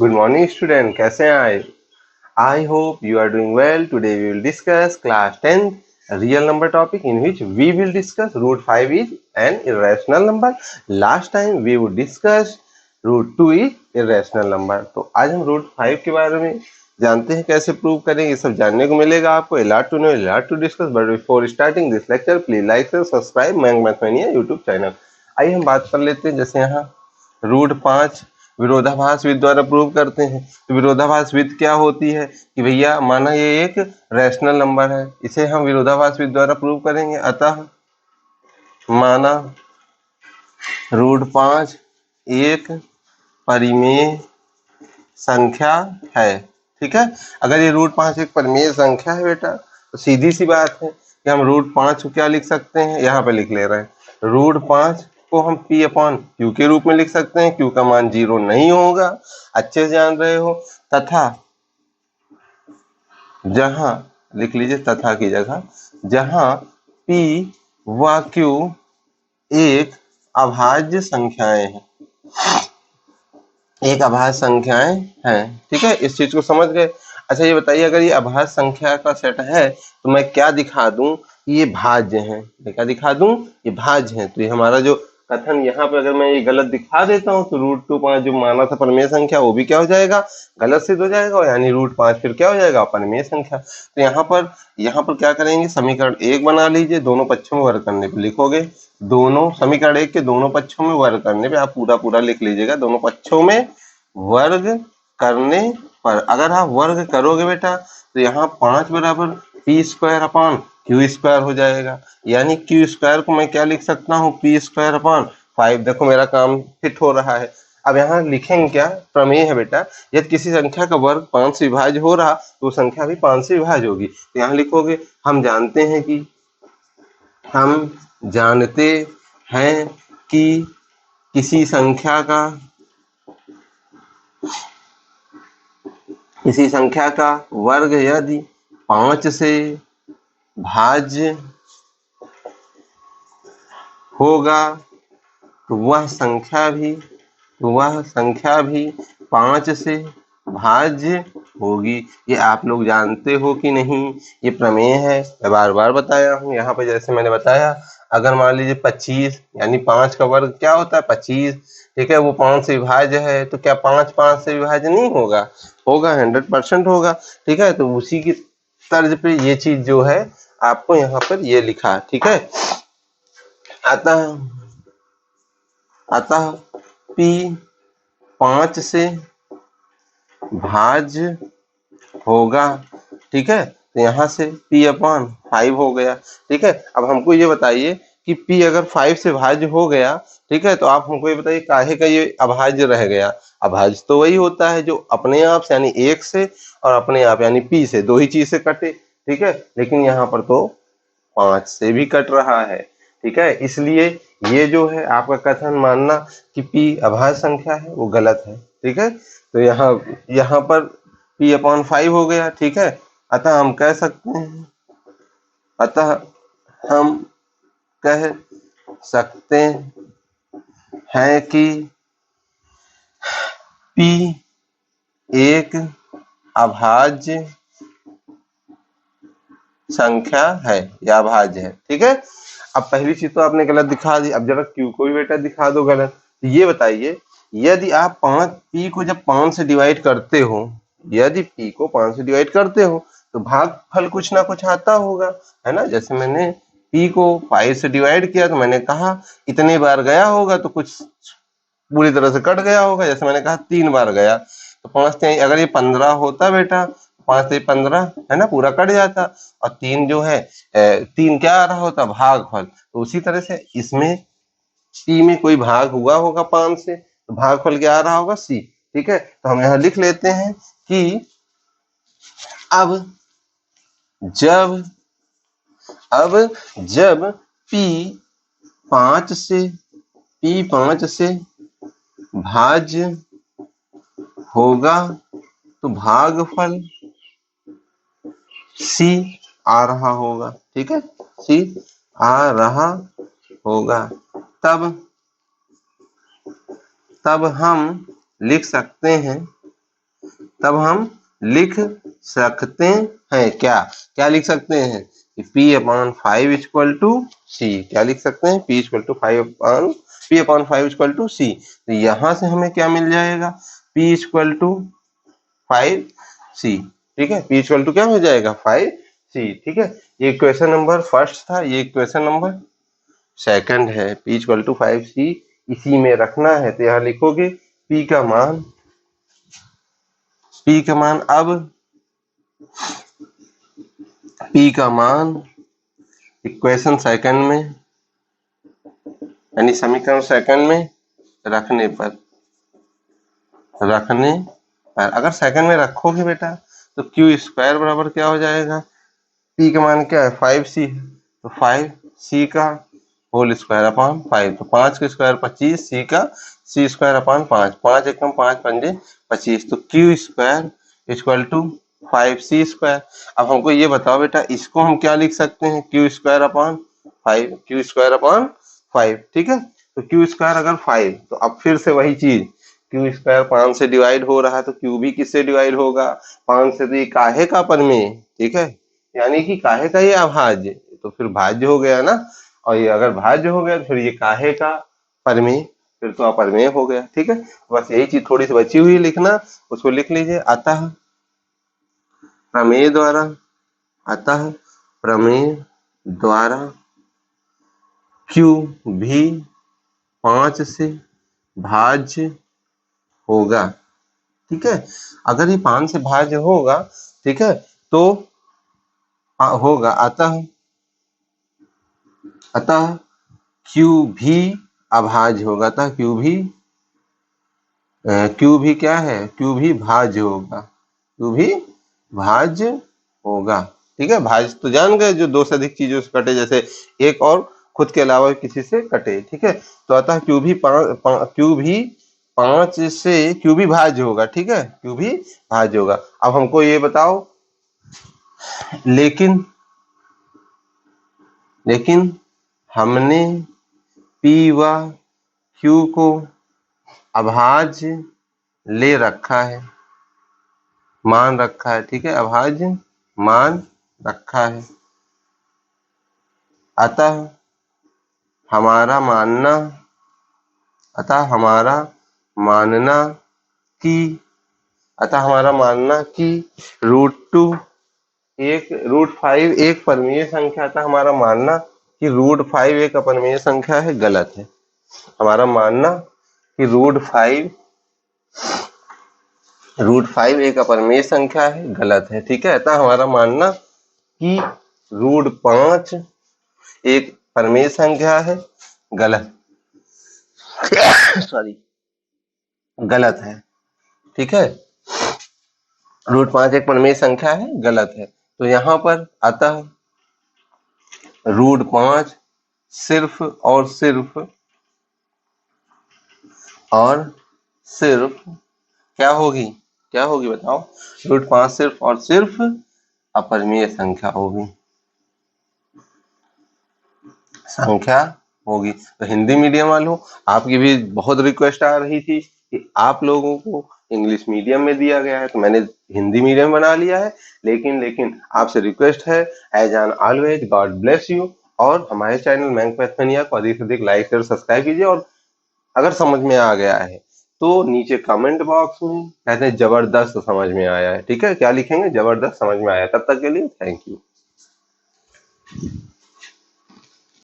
Good morning, student. कैसे हैं आप? I hope you are doing well. Today we will discuss class 10th real number topic in which we will discuss root 5 is an irrational number. Last time we would discuss root 2 is irrational number. तो आज हम root 5 के बारे में जानते हैं, कैसे prove करेंगे, ये सब जानने को मिलेगा आपको. A lot to know, a lot to discuss. But before starting this lecture, please like and subscribe Mayank Mathmania YouTube channel. आइए हम बात कर लेते हैं. जैसे यहाँ रूट 5 विरोधाभास विधि द्वारा प्रूव करते हैं. तो विरोधाभास विधि क्या होती है कि भैया माना ये एक रैशनल नंबर है, इसे हम विरोधाभास विधि द्वारा प्रूव करेंगे. अतः माना रूट 5 एक परिमेय संख्या है. ठीक है, अगर ये रूट 5 एक परिमेय संख्या है बेटा, तो सीधी सी बात है कि हम रूट 5 को क्या लिख सकते हैं, यहाँ पे लिख ले रहे हैं. रूट 5 को हम p अपॉन q के रूप में लिख सकते हैं. q का मान 0 नहीं होगा, अच्छे से जान रहे हो. तथा जहां लिख लीजिए तथा की जगह, जहां p व q एक अभाज्य संख्याएं हैं, एक अभाज्य संख्याएं हैं. ठीक है, इस चीज को समझ गए. अच्छा ये बताइए, अगर ये अभाज्य संख्या का सेट है तो मैं क्या दिखा दूं कि ये भाज्य हैं. क्या दिखा दूं, ये भाज्य हैं. तो ये हमारा जो कथन यहाँ पे अगर मैं ये गलत दिखा देता हूँ तो रूट 2 5 जो माना था परिमेय संख्या, वो भी क्या हो जाएगा, गलत सिद्ध हो जाएगा. यानी रूट 5 फिर क्या हो जाएगा, परिमेय संख्या. तो यहाँ पर क्या करेंगे, समीकरण 1 बना लीजिए. दोनों पक्षों में वर्ग करने पे लिखोगे, दोनों समीकरण 1 के दोनों पक्षों में वर्ग करने पे आप पूरा लिख लीजिएगा. दोनों पक्षों में वर्ग करने पर अगर आप वर्ग करोगे बेटा, तो यहाँ 5 बराबर P square upon Q square हो जाएगा. यानी क्यू स्क्वायर को मैं क्या लिख सकता हूँ, पी स्क्वायर अपॉन 5. देखो मेरा काम फिट हो रहा है. अब यहाँ लिखेंगे क्या, प्रमेय है बेटा, यदि किसी संख्या का वर्ग 5 से विभाज्य हो रहा तो संख्या भी 5 से विभाज्य होगी. तो यहाँ लिखोगे, हम जानते हैं कि किसी संख्या का वर्ग यदि 5 से भाज्य होगा तो वह संख्या भी 5 से भाज्य होगी. ये आप लोग जानते हो कि नहीं, ये प्रमेय है, मैं बार बार बताया हूँ. यहाँ पे जैसे मैंने बताया, अगर मान लीजिए 25 यानी 5 का वर्ग क्या होता है, 25. ठीक है, वो 5 से विभाज्य है, तो क्या 5 से विभाज्य नहीं होगा, होगा, 100% होगा. ठीक है, तो उसी की तर्ज पे ये चीज जो है आपको यहाँ पर ये लिखा. ठीक है, अतः p 5 से भाज्य होगा. ठीक है, तो यहाँ से p अपॉन 5 हो गया. ठीक है, अब हमको ये बताइए कि p अगर 5 से भाज्य हो गया, ठीक है, तो आप हमको ये बताइए काहे का ये अभाज्य रह गया. अभाज्य तो वही होता है जो अपने आप से यानी 1 से और अपने आप यानी p से, दो ही चीज से कटे. ठीक है, लेकिन यहाँ पर तो 5 से भी कट रहा है. ठीक है, इसलिए ये जो है आपका कथन मानना कि p अभाज्य संख्या है वो गलत है. ठीक है, तो यहाँ पर p अपॉन 5 हो गया. ठीक है, अतः हम कह सकते हैं कि p एक अभाज्य संख्या है या अभाज्य है. ठीक है, अब पहली चीज तो आपने गलत दिखा दी. अब जरा q को भी बेटा दिखा दो गलत. तो ये बताइए, यदि आप p को जब 5 से डिवाइड करते हो, यदि p को 5 से डिवाइड करते हो तो भागफल कुछ ना कुछ आता होगा, है ना. जैसे मैंने p को 5 से डिवाइड किया तो मैंने कहा इतने बार गया होगा तो कुछ पूरी तरह से कट गया होगा. जैसे मैंने कहा 3 बार गया, तो 5 से अगर ये 15 होता बेटा, 5 से 15 है ना, पूरा कट जाता. और 3 जो है 3 क्या आ रहा होता, भागफल. तो उसी तरह से इसमें p में कोई भाग हुआ होगा 5 से, तो भागफल क्या आ रहा होगा, c. ठीक है, तो हम यहाँ लिख लेते हैं कि अब जब p 5 से भाज्य होगा तो भागफल c आ रहा होगा. ठीक है, c आ रहा होगा. तब हम लिख सकते हैं तब हम लिख सकते हैं क्या, क्या लिख सकते हैं कि P/5 इक्वल टू सी। क्या लिख सकते हैं? P/5 इक्वल टू सी। तो यहां से हमें क्या मिल जाएगा? P equal to 5C। ठीक है, P इक्वल टू क्या हो जाएगा? 5C। ठीक है, ये क्वेश्चन नंबर फर्स्ट था, ये क्वेश्चन नंबर सेकंड है। P इक्वल टू 5C इसी में रखना है, तो यहाँ लिखोगे P का मान, P का मान, अब P का मान इक्वेशन सेकंड में यानी समीकरण सेकंड में रखने पर अगर सेकंड में रखोगे बेटा तो क्यू स्क्वायर बराबर क्या हो जाएगा? पी का मान क्या है? 5C है, तो 5C का होल स्क्वायर अपॉन 5, तो 5 का स्क्वायर 25, C का C स्क्वायर अपॉन 5, 5 एकम 5 पंजे 25, तो Q square equal to 5C square. अब हमको ये बताओ बेटा, इसको हम क्या लिख सकते हैं? Q square upon 5, Q square upon 5। ठीक है, तो क्यू स्क्वायर अगर 5, तो अब फिर से वही चीज, क्यू स्क्वायर 5 से डिवाइड हो रहा है, तो क्यू भी किससे डिवाइड होगा? 5 से। तो ये काहे का परमेय, ठीक है, यानी कि काहे का ये अभाज्य, तो फिर भाज्य हो गया ना, और ये अगर भाज्य हो गया तो फिर ये काहे का परमेय, फिर तो अपरमेय हो गया। ठीक है, बस यही चीज थोड़ी सी बची हुई लिखना, उसको लिख लीजिए। अतः प्रमेय द्वारा, अतः प्रमेय द्वारा क्यू भी 5 से भाज्य होगा। ठीक है, अगर ये 5 से भाज्य होगा, ठीक है, तो होगा अतः क्यू भी अभाज्य होगा, अतः क्यू भी क्या है? क्यू भी भाज्य होगा, क्यू भी भाज्य होगा। ठीक है, भाज्य तो जान गए, जो दो से अधिक चीजों से कटे, जैसे एक और खुद के अलावा किसी से कटे। ठीक है, तो अतः क्यू भी 5 से क्यू भी भाज्य होगा। ठीक है, क्यू भी भाज्य होगा। अब हमको ये बताओ, लेकिन हमने P व Q को अभाज्य ले रखा है, मान रखा है। ठीक है, अभाज्य मान रखा है। अतः हमारा मानना कि √5 एक परमेय संख्या था, हमारा मानना कि √5 एक अपरिमेय संख्या है, गलत है। हमारा मानना कि √5 एक अपरिमेय संख्या है, गलत है। ठीक है, अतः हमारा मानना कि √5 एक परमेय संख्या है, गलत सॉरी गलत है। ठीक है, √5 एक परमेय संख्या है, गलत है। तो यहाँ पर अतः √5 सिर्फ और सिर्फ क्या होगी बताओ? √5 सिर्फ और सिर्फ अपरिमेय संख्या होगी। तो हिंदी मीडियम वालों, आपकी भी बहुत रिक्वेस्ट आ रही थी कि आप लोगों को इंग्लिश मीडियम में दिया गया है, तो मैंने हिंदी मीडियम बना लिया है। लेकिन आपसे रिक्वेस्ट है, as and always, God bless you. और हमारे चैनल मैंक मैथमेनिया को अधिक से अधिक लाइक शेयर सब्सक्राइब कीजिए। और अगर समझ में आ गया है तो नीचे कमेंट बॉक्स में कहते हैं जबरदस्त समझ में आया है। ठीक है, क्या लिखेंगे? जबरदस्त समझ में आया। तब तक के लिए थैंक यू।